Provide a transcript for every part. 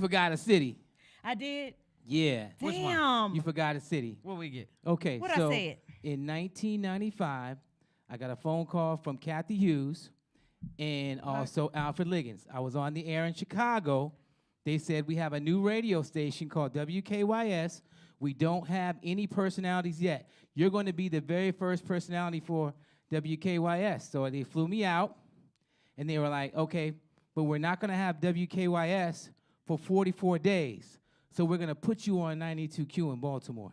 forgot a city. I did. Yeah. Which one? Damn. You forgot a city. What we get? Okay, What I so said? in 1995, I got a phone call from Kathy Hughes and also Alfred Liggins. I was on the air in Chicago. They said, we have a new radio station called WKYS. We don't have any personalities yet. You're going to be the very first personality for WKYS. So they flew me out, and they were like, okay, but we're not going to have WKYS for 44 days. So we're going to put you on 92Q in Baltimore.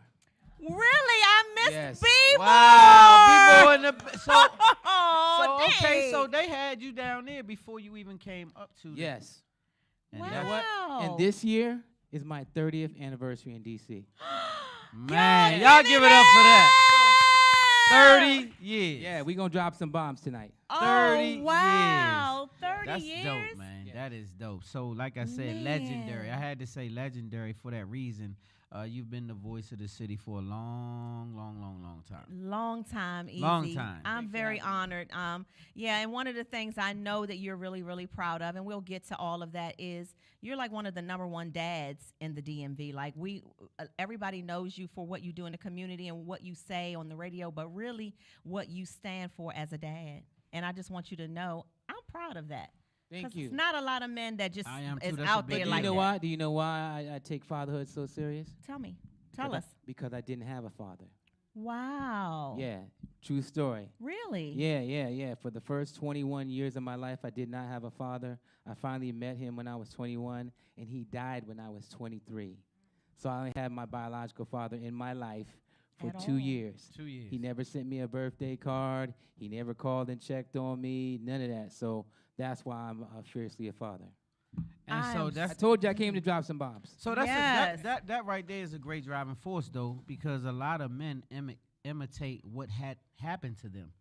Really? I missed Yes. B-Boy. Wow, B-Boy in the Oh, okay, dang. so they had you down there before you even came up to them. Yes. And Wow. You know what? And this year is my 30th anniversary in D.C. Man, y'all give it up for that. 30 years. Yeah, we going to drop some bombs tonight. 30 wow. years. 30 That's years? dope, man. Yeah. That is dope. So, like I said, legendary. I had to say legendary for that reason. You've been the voice of the city for a long, long, long, long time. Long time, Easy. Long time. I'm very honored. Yeah, and one of the things I know that you're really, really proud of, and we'll get to all of that, is you're like one of the #1 dads in the DMV. Like everybody knows you for what you do in the community and what you say on the radio, but really what you stand for as a dad. And I just want you to know I'm proud of that. Thank 'Cause you. It's not a lot of men that just I am too. is That's a out big there deal. like Do you know that. why? Do you know why I take fatherhood so serious? Tell me. Tell Because us. Because I didn't have a father. Wow. Yeah, true story. Really? Yeah. For the first 21 years of my life, I did not have a father. I finally met him when I was 21, and he died when I was 23. So I only had my biological father in my life for At 2 all. years. 2 years. He never sent me a birthday card. He never called and checked on me, none of that. So that's why I'm fiercely a father. And so I'm I that's told you I came to drop some bombs. So that's Yes. that right there is a great driving force, though, because a lot of men imitate what had happened to them,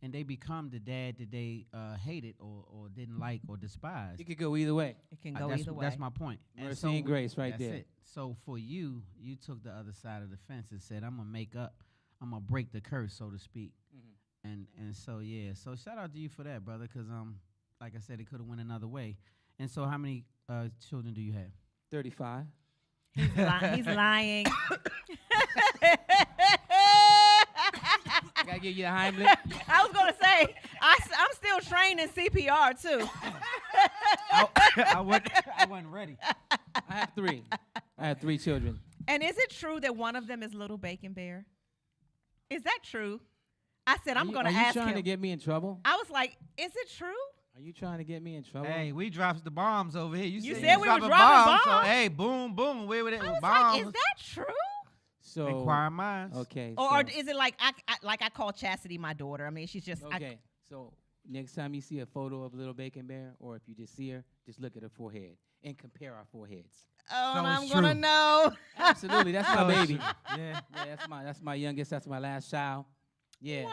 and they become the dad that they hated or didn't like or despised. It could go either way. It can go that's, either way. that's my point. Mercy and grace right that's there. It. So for you, you took the other side of the fence and said, "I'm gonna break the curse, so to speak." Mhm. And so yeah, so shout out to you for that, brother, because like I said, it could have went another way. And so, how many children do you have? 35. He's lying. Gotta give you the Heimlich. I was gonna say I'm still trained in CPR too. I wasn't ready. I have 3. I have 3 children. And is it true that one of them is Little Bacon Bear? Is that true? I said I'm gonna Are you ask trying him. to get me in trouble? I was like, is it true? Are you trying to get me in trouble? Hey, we drops the bombs over here. You said said we were dropping dropping So bombs? hey, boom, boom. Where with it? I was Bombs. like, is that true? So Inquiring minds. okay. Or so, is it like I call Chastity my daughter? I mean, she's just okay. So next time you see a photo of Little Bacon Bear, or if you just see her, just look at her forehead and compare our foreheads. Oh, So and I'm it's gonna true. know. Absolutely, that's my So it's baby. true. Yeah. Yeah, that's my youngest. That's my last child. Yeah. Wow.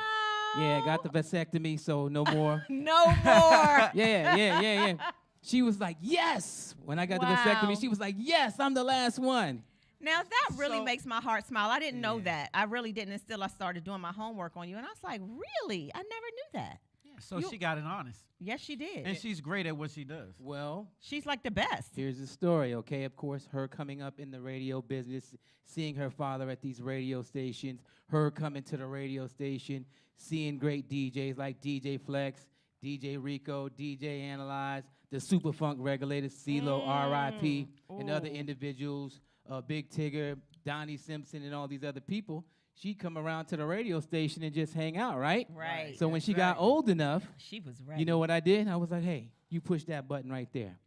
Yeah, got the vasectomy, so no more. No more. Yeah. She was like, yes. When I got the Wow. vasectomy, she was like, yes, I'm the last one. Now that really So- makes my heart smile. I didn't know Yeah. that. I really didn't until I started doing my homework on you, and I was like, really? I never knew that. So You- she got it honest, Yes, she did. and she's great at what she does. Well, She's like the best. here's the story, okay? Of course, her coming up in the radio business, seeing her father at these radio stations, her coming to the radio station, seeing great DJs like DJ Flex, DJ Rico, DJ Analyze, the Superfunk regulators, CeeLo, R.I.P., and other Ooh. individuals, Big Tigger, Donnie Simpson, and all these other people. She'd come around to the radio station and just hang out, right? Right. So when That's she got right. old enough, She was ready. you know what I did? I was like, hey, you push that button right there.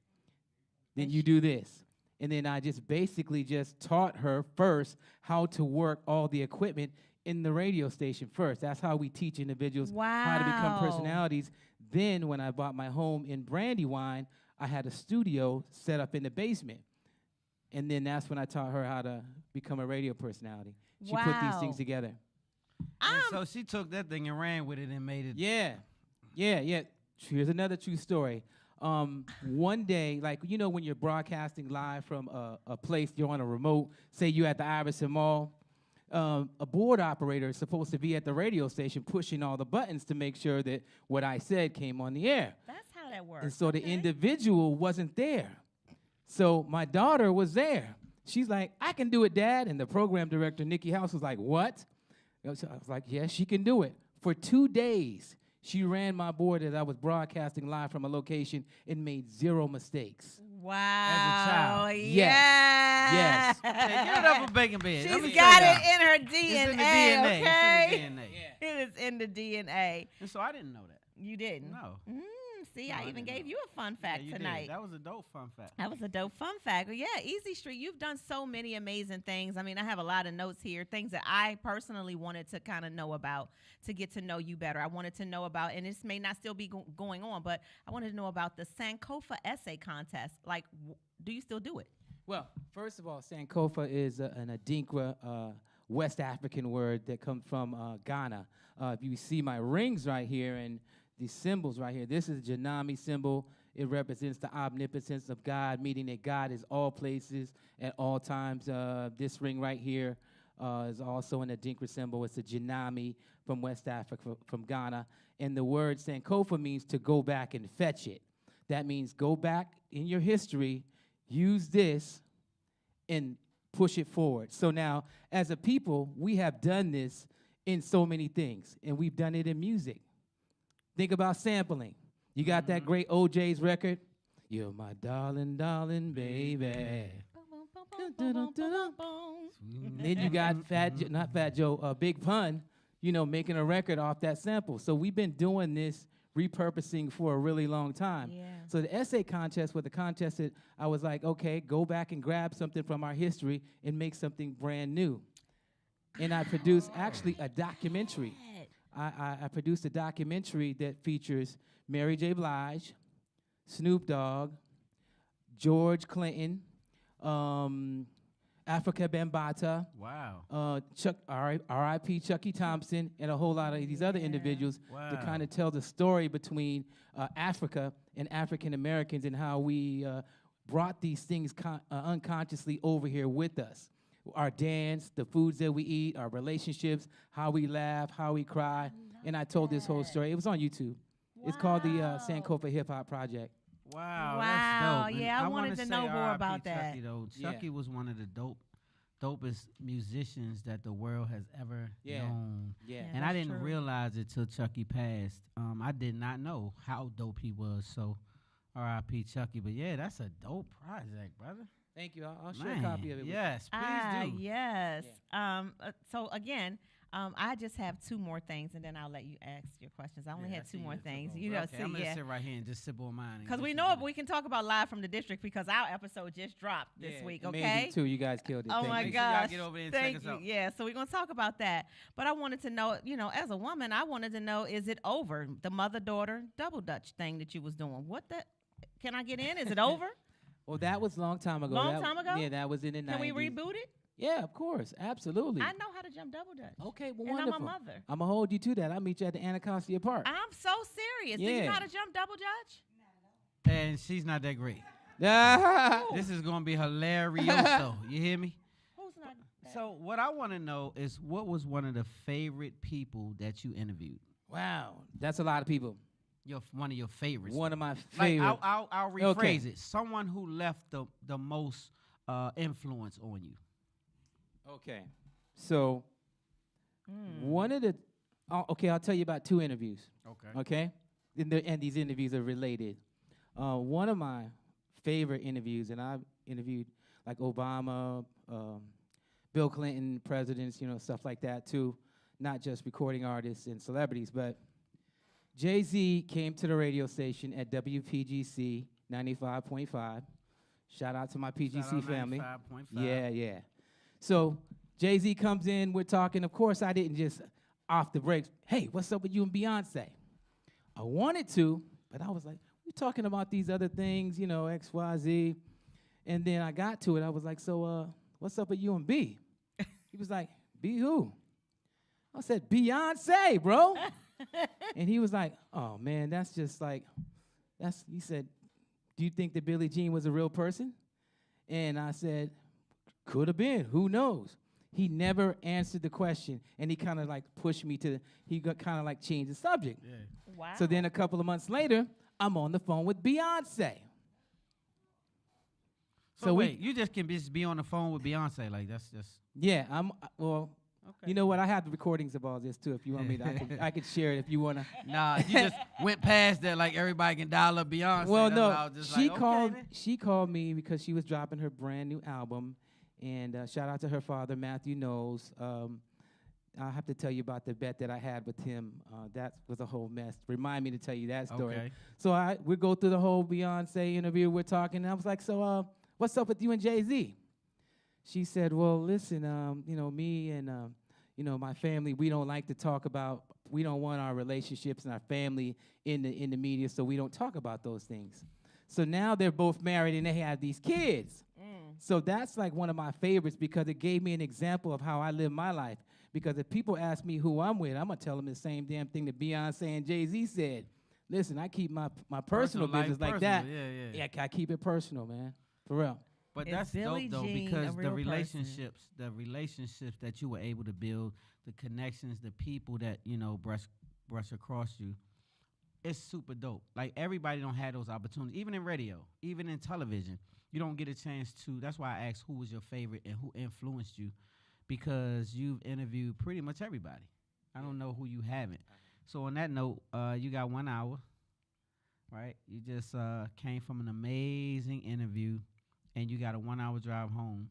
Then And you do this. And then I just basically just taught her first how to work all the equipment in the radio station first. That's how we teach individuals how to become Wow. personalities. Then when I bought my home in Brandywine, I had a studio set up in the basement. And then that's when I taught her how to become a radio personality. She put these things Wow. together. And so she took that thing and ran with it and made it. Yeah. Here's another true story. One day, like, you know, when you're broadcasting live from a place, you're on a remote, say you're at the Iverson Mall, a board operator is supposed to be at the radio station pushing all the buttons to make sure that what I said came on the air. That's how that works. And so the Okay. individual wasn't there. So my daughter was there. She's like, I can do it, Dad. And the program director, Nikki House, was like, what? I was like, yes, she can do it. For 2 days, she ran my board as I was broadcasting live from a location and made 0 mistakes. Wow. child. Yes. Hey, give it up for Bacon Bed. Let me She's show got y'all. it in her It's DNA, in the DNA. okay? It's in the DNA. It is in the DNA. And so I didn't know that. You didn't? No. See, No, I I even didn't gave know. you a fun fact Yeah, you tonight. did. That was a dope fun fact. That was a dope fun fact. Well, yeah, Easy Street, you've done so many amazing things. I mean, I have a lot of notes here, things that I personally wanted to kind of know about to get to know you better. I wanted to know about, and this may not still be going on, but I wanted to know about the Sankofa essay contest. Like, do you still do it? Well, first of all, Sankofa is an Adinkra West African word that comes from Ghana. If you see my rings right here and these symbols right here, this is a Janami symbol. It represents the omnipotence of God, meaning that God is all places at all times. This ring right here is also an Adinkra symbol. It's a Janami from West Africa, from Ghana. And the word Sankofa means to go back and fetch it. That means go back in your history, use this, and push it forward. So now, as a people, we have done this in so many things, and we've done it in music. Think about sampling. You got that great OJ's record, You're My Darling, Darling Baby. Then you got Big Pun, making a record off that sample. So we've been doing this repurposing for a really long time. Yeah. So the essay contest was the contest that I was like, okay, go back and grab something from our history and make something brand new. And I produced actually a documentary. I produced a documentary that features Mary J. Blige, Snoop Dogg, George Clinton, Africa Bambaataa, Wow. R.I.P. Chucky Thompson, and a whole lot of these other individuals to Wow. kind of tell the story between Africa and African Americans and how we brought these things unconsciously over here with us. Our dance, the foods that we eat, our relationships, how we laugh, how we cry. And I told this whole story. It was on YouTube. It's called the Sankofa Hip Hop Project. Wow. Wow, That's dope. And yeah, I wanted wanna to say know more R.I.P. about that. Chucky, though. Yeah. Chucky was one of the dopest musicians that the world has ever Yeah. known. Yeah. Yeah. And I That's didn't true. realize it till Chucky passed. I did not know how dope he was. So, R.I.P. Chucky. But yeah, that's a dope project, brother. Thank you. I'll share a Man, copy of it. yes, please do. Yes. So again, I just have 2 more things, and then I'll let you ask your questions. I only Yeah, had I 2 see more you took things. over. You know, Okay, I'm see, gonna yeah. sit right here and just sip on mine. and Because get we you know going. we can talk about live from the district because our episode just dropped this Yeah, week. amazing Okay. too. You guys killed it. Oh Thank my you. Make sure y'all gosh! get over there and check Thank us you. out. Yeah, so we're gonna talk about that. But I wanted to know, as a woman, I wanted to know: is it over the mother-daughter double dutch thing that you was doing? What the? Can I get in? Is it over? Well, that was a long time ago. Long time ago? Yeah, that was in the 90s. Can we reboot it? Yeah, of course. Absolutely. I know how to jump double dutch. Okay, well, And wonderful. I'm a mother. I'm going to hold you to that. I'll meet you at the Anacostia Park. I'm so serious. Do you Yeah. know how to jump double dutch? And she's not that great. Ah. This is gonna be hilarious. You hear me? Who's not? So what I want to know is what was one of the favorite people that you interviewed? Wow, that's a lot of people. One of your favorites. One of my Like, favorite. I'll rephrase Okay. it. Someone who left the most influence on you. Okay, so one of the. Okay, I'll tell you about 2 interviews. Okay. Okay, and these interviews are related. One of my favorite interviews, and I've interviewed like Obama, Bill Clinton, presidents, stuff like that too. Not just recording artists and celebrities, but Jay-Z came to the radio station at WPGC 95.5. Shout out to my PGC family. 95.5. Yeah. So Jay-Z comes in, we're talking. Of course, I didn't just off the breaks, hey, what's up with you and Beyonce? I wanted to, but I was like, we're talking about these other things, X, Y, Z. And then I got to it. I was like, so what's up with you and B? He was like, B who? I said, Beyonce, bro. And he was like, oh, man, that's just like, he said, do you think that Billie Jean was a real person? And I said, could have been. Who knows? He never answered the question, and he kind of like pushed me to, he got kind of like changed the subject. Yeah. Wow. So then a couple of months later, I'm on the phone with Beyonce. So wait, you just can just be on the phone with Beyonce, like that's just Yeah, well, okay. you know what? I have the recordings of all this too. If you want me to, I could share it if you wanna. Nah, you just went past that like everybody can dial up Beyonce. Well, That's what I no, was just she like, called. Okay, then. She called me because she was dropping her brand new album, and shout out to her father, Matthew Knowles. I'll have to tell you about the bet that I had with him. That was a whole mess. Remind me to tell you that story. Okay. So we go through the whole Beyonce interview. We're talking, and I was like, "So, what's up with you and Jay-Z?" She said, "Well, listen, me and my family, we don't like to talk about. We don't want our relationships and our family in the media, so we don't talk about those things." So now they're both married and they have these kids. So that's like one of my favorites because it gave me an example of how I live my life. Because if people ask me who I'm with, I'm gonna tell them the same damn thing that Beyonce and Jay-Z said. Listen, I keep my personal life business like personal, that. Yeah. I keep it personal, man, for real. But Is that's Billie dope though Jean because a the real person? relationships that you were able to build, the connections, the people that brush across you, it's super dope. Like everybody don't have those opportunities, even in radio, even in television. You don't get a chance to. That's why I asked who was your favorite and who influenced you, because you've interviewed pretty much everybody. I don't know who you haven't. So on that note, you got 1 hour, right? You just came from an amazing interview, and you got a 1 hour drive home.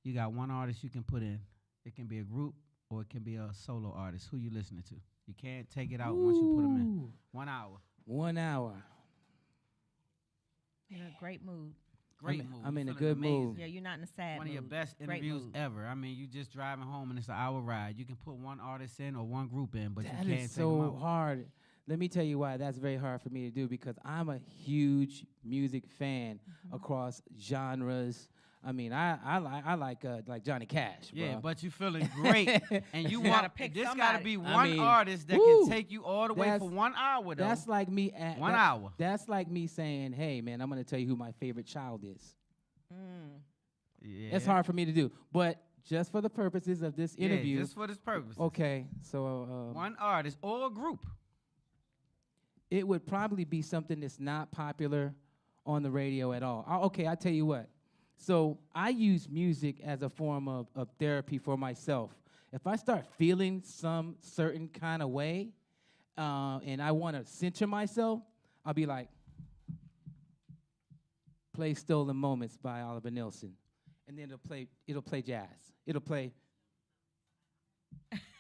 You got one artist you can put in. It can be a group or it can be a solo artist. Who you listening to? You can't take it out once you put them in. Ooh. 1 hour. 1 hour. You're in a great mood. Great I'm- mood. I'm You in a feeling good amazing. mood. Yeah, you're not in a sad One mood. of your best Great interviews mood. ever. I mean, you just driving home and it's an hour ride. You can put one artist in or one group in, but That you can't is take them so out. hard. Let me tell you why that's very hard for me to do because I'm a huge music fan across genres. I mean, I like Johnny Cash. Yeah, bruh. but you feeling great, and you Gotta want pick this got to somebody. be I one mean, artist that woo, can take you all the way for that's- 1 hour. Though That's like me. At, 1 that- hour. That's like me saying, "Hey, man, I'm going to tell you who my favorite child is." Yeah. It's hard for me to do, but just for the purposes of this Yeah, interview, just for this purpose. okay. So One artist or a group. it would probably be something that's not popular on the radio at all. Okay, I tell you what. So I use music as a form of therapy for myself. If I start feeling some certain kind of way, and I want to center myself, I'll be like, play "Stolen Moments" by Oliver Nelson, and then it'll play jazz. It'll play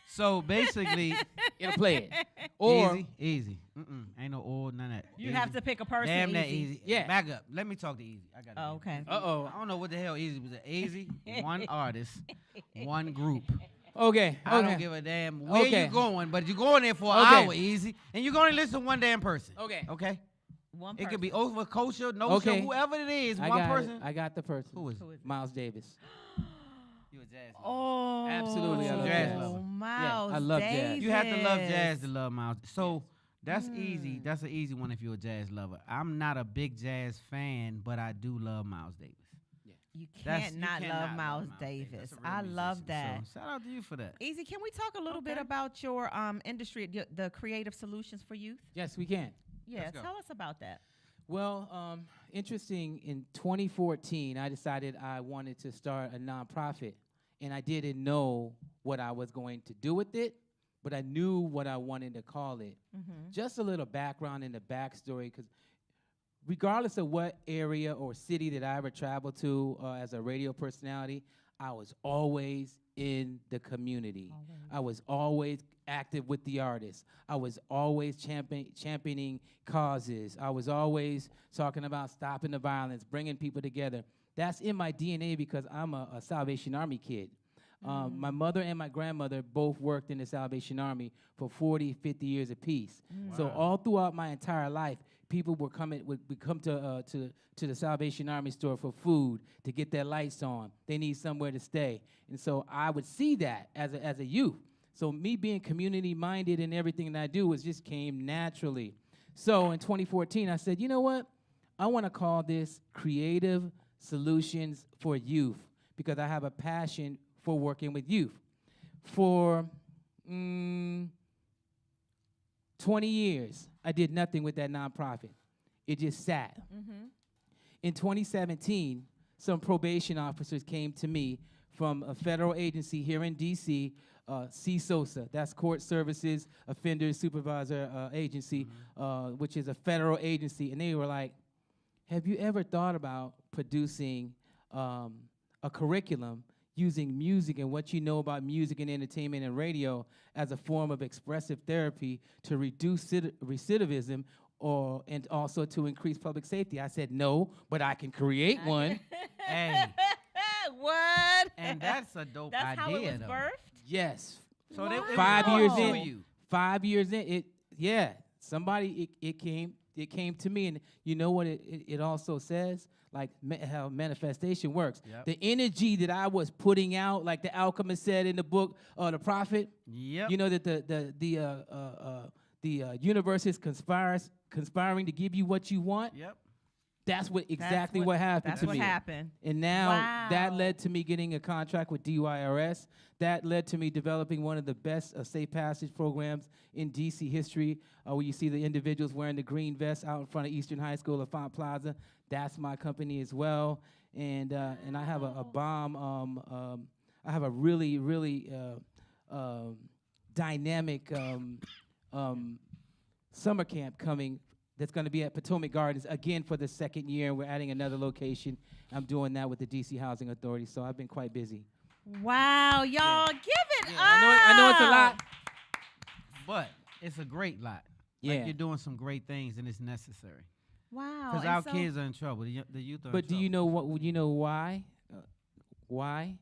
So basically, it. Or easy. Ain't no or, none of that. You Easy. have to pick a person. Damn that easy. easy. Yeah. Back up. Let me talk to Easy. I got it. Oh, okay. Uh-oh. I don't know what the hell Easy was. Easy, one artist, one group. Okay. I don't okay. give a damn where Okay. you going, but you're going there for an Okay. hour, Easy, and you're going to listen to one damn person. Okay. Okay. One It could be person. over kosher, no Okay. show, whoever it is, I one got person. It. I got the person. Who is it? Who is it? Miles Davis. You a jazz. Oh, Absolutely, I love jazz lover. Miles I love jazz. Davis. You have to love jazz to love Miles. So that's easy. Mm. That's an easy one if you're a jazz lover. I'm not a big jazz fan, but I do love Miles Davis. You That's- can't you not cannot love Miles Davis. That's a real I love musician. that. So shout out to you for that. Easy, can we talk a little bit Okay. about your industry, the creative solutions for youth? Yes, we can. Yeah, Let's go. tell us about that. Well, interesting. In 2014, I decided I wanted to start a nonprofit, and I didn't know what I was going to do with it, but I knew what I wanted to call it. Just a little background and the backstory, because regardless of what area or city that I ever traveled to as a radio personality, I was always in the community. I was always active with the artists. I was always championing causes. I was always talking about stopping the violence, bringing people together. That's in my DNA because I'm a Salvation Army kid. My mother and my grandmother both worked in the Salvation Army for 40, 50 years apiece. So all throughout my entire life, people would come to the Salvation Army store for food, to get their lights on. They need somewhere to stay. And so I would see that as a youth. So me being community-minded in everything that I do just came naturally. So in 2014, I said, you know what? I want to call this Creative Solutions for Youth because I have a passion for working with youth. For 20 years, I did nothing with that nonprofit. It just sat. In 2017, some probation officers came to me from a federal agency here in D.C., CSOSA, that's Court Services Offender Supervisor Agency, which is a federal agency, and they were like, have you ever thought about producing a curriculum using music and what you know about music and entertainment and radio as a form of expressive therapy to reduce recidivism and also to increase public safety? I said, no, but I can create one. Hey, What? and that's a dope That's idea, how it was though. birthed? Yes. So they 5 years sue in. you. 5 years in, somebody it came to me, and you know what it also says, like how manifestation works. Yep. The energy that I was putting out, like the alchemist said in the book, The Prophet. Yep. You know that the universe is conspiring to give you what you want. Yep. That's exactly what happened That's to what me. happened. And now that Wow. led to me getting a contract with DYRS. That led to me developing one of the best safe passage programs in DC history, where you see the individuals wearing the green vests out in front of Eastern High School, LaFont Plaza. That's my company as well. And I have a bomb. I have a really, really dynamic summer camp coming that's going to be at Potomac Gardens again for the second year. We're adding another location. I'm doing that with the DC Housing Authority, so I've been quite busy. Wow, y'all, give it up. I know it's a lot. But it's a great lot. Yeah. Like, you're doing some great things, and it's necessary. Wow. Because and our so- kids are in trouble. The youth are in But do trouble. you know what? You know why? Why?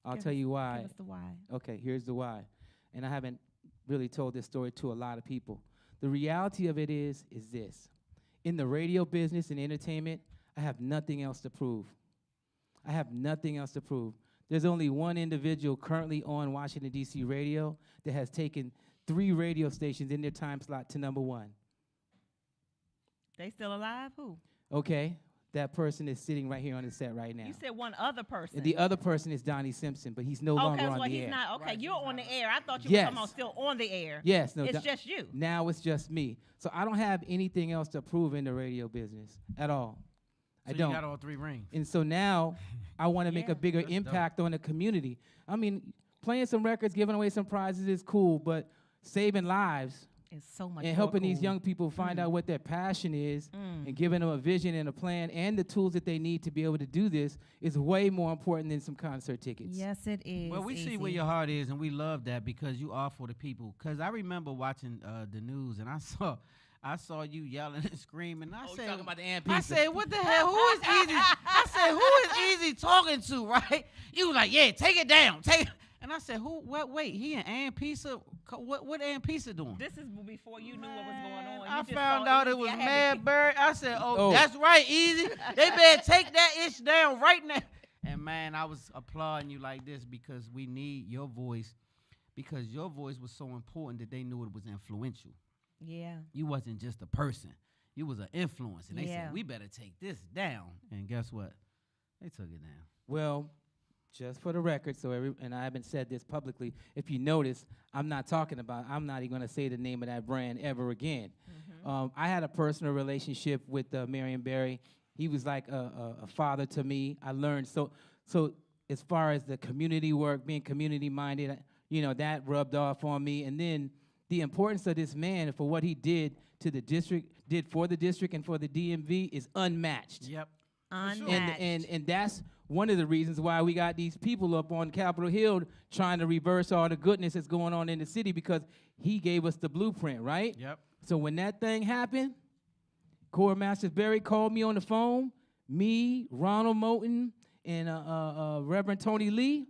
I'll Give tell us- you why. Give us the why. Okay, here's the why. And I haven't really told this story to a lot of people. The reality of it is this. In the radio business and entertainment, I have nothing else to prove. I have nothing else to prove. There's only one individual currently on Washington, D.C. radio that has taken 3 radio stations in their time slot to #1. They still alive? Who? Okay? That person is sitting right here on the set right now. You said one other person. And the other person is Donnie Simpson, but he's no longer on well, the he's air. not. Okay, Right, you're he's on not. the air. I thought you Yes. were talking about still on the air. Yes, no. It's just you. Now it's just me. So I don't have anything else to prove in the radio business at all. So I you don't. got all 3 rings. And so now I want to make Yeah. a bigger That's dope. impact on the community. I mean, playing some records, giving away some prizes is cool, but saving lives It's so much. and more helping these cool. young people find out what their passion is Mm. and giving them a vision and a plan and the tools that they need to be able to do this is way more important than some concert tickets. Yes, it is. Well, we see where Easy. your heart is, and we love that because you are for the people. Because I remember watching the news, and I saw you yelling and screaming. And I Oh, said, talking about the Ann I Pizza. said, what the hell? Who is Easy? I said, who is Easy talking to, right? You was like, yeah, take it down. Take it. And I said, who? What? Wait, he and Ann Pizza? What Ann Pizza doing? This is before you knew what was going on. I You just found saw out it Easy. was I had to Mad get- Bird. I said, Oh. that's right, Easy. They better take that itch down right now. And man, I was applauding you like this because we need your voice, because your voice was so important that they knew it was influential. Yeah. You wasn't just a person. You was an influence. And they Yeah. said, we better take this down. And guess what? They took it down. Well, just for the record, and I haven't said this publicly, if you notice, I'm not even going to say the name of that brand ever again. I had a personal relationship with Marion Barry. He was like a father to me. I learned so as far as the community work, being community minded, that rubbed off on me. And then the importance of this man and for what he did to the district, did for the district and for the DMV is unmatched. Yep. Unmatched. And that's one of the reasons why we got these people up on Capitol Hill trying to reverse all the goodness that's going on in the city because he gave us the blueprint, right? Yep. So when that thing happened, Cora Masters Berry called me on the phone, me, Ronald Moulton, and Reverend Tony Lee,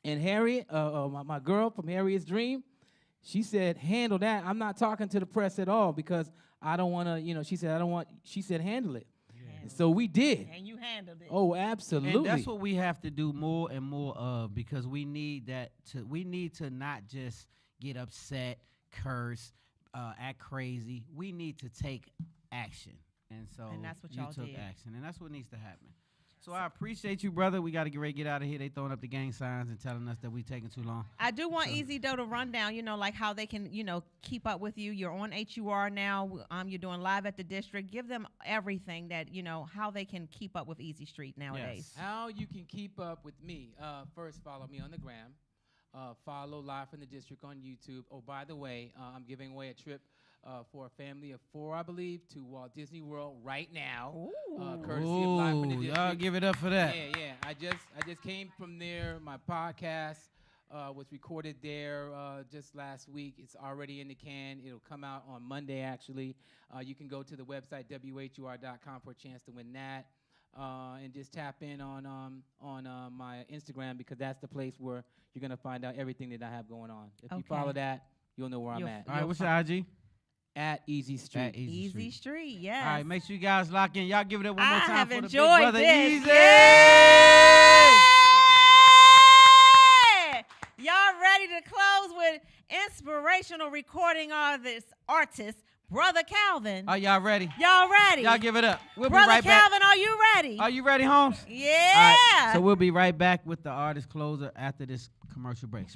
and Harriet, my girl from Harriet's Dream. She said, handle that. I'm not talking to the press at all because I don't want to, she said, handle it. And so we did. And you handled it. Oh, absolutely. And that's what we have to do more and more of because we need we need to not just get upset, curse, act crazy. We need to take action. And so And that's what you y'all took did. action. And that's what needs to happen. So I appreciate you, brother. We got to get ready to get out of here. They throwing up the gang signs and telling us that we taking too long. I do want Easy Dough to run down, like how they can, keep up with you. You're on HUR now. You're doing live at the district. Give them everything that, how they can keep up with Easy Street nowadays. Yes. How you can keep up with me? First, follow me on the gram. Follow Live from the District on YouTube. Oh, by the way, I'm giving away a trip for a family of 4, I believe, to Walt Disney World right now. Courtesy of Live from the District. Y'all give it up for that. Yeah. I just came from there. My podcast was recorded there just last week. It's already in the can. It'll come out on Monday, actually. You can go to the website, WHUR.com, for a chance to win that. And just tap in on my Instagram, because that's the place where you're going to find out everything that I have going on. If you follow that, you'll know where I'm at. All right, what's your IG? At Easy Street. At Easy Street, yes. All right, make sure you guys lock in. Y'all give it up one more I time have for the big enjoyed brother this. Easy. Yeah! Y'all ready to close with inspirational recording artist, Brother Calvin? Are y'all ready? Y'all ready? Y'all give it up. We'll Brother be right Calvin, back. are you ready? Are you ready, Holmes? Yeah. All right, so we'll be right back with the artist closer after this commercial break.